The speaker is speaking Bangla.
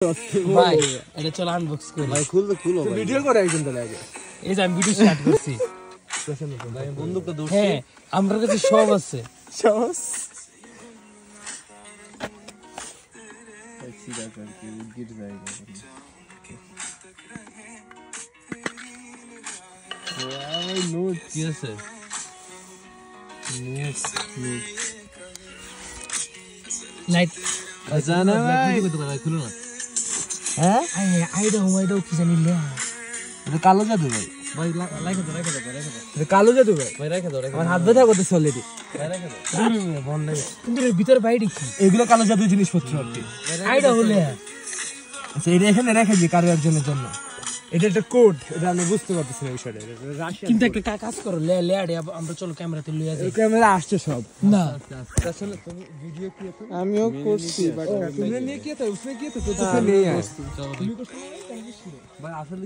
ভাই এটা চল আনবক্স করি ভাই খুলো ভাই ভিডিও করে একজন তাহলে আগে এই যে আমি ভিডিও স্টার্ট করছি ভাই বন্দুকটা ধরছি হ্যাঁ আমার কাছে সব আছে সস সিধা করকে গির যায়গা ভাই নোট কি আছে নাইট জানা ভাই খুলো না হ্যাঁ আইডা কি জানি না এটা কালো জাদু ভাই ভাই লাইকা দাও এটা কালো জাদু ভাই ভাই রাখা দাও আমার হাত ব্যথা করতেছে অলরেডি বন্ধ লাগে কিন্তু এর ভিতর বাইরে কি এগুলো কালো জাদু জিনিসপত্র আর কি আইডা হলে আচ্ছা এটা এখানে রেখে দিই কারো একজনের জন্য এটা একটা কোড এটা আমি বুঝতে পারতেছি না বিষয়টা রাশিয়ান কিন্তু একটা কাজ করো লে আড়ে আমরা চলো ক্যামেরাতে লইয়া যাই ক্যামেরা আসছে সব না আসলে তুমি ভিডিও কি এত আমিও করছি বাট তুমি নিয়ে কি তো उसने किया तो तुझे नहीं है ভাই আসলে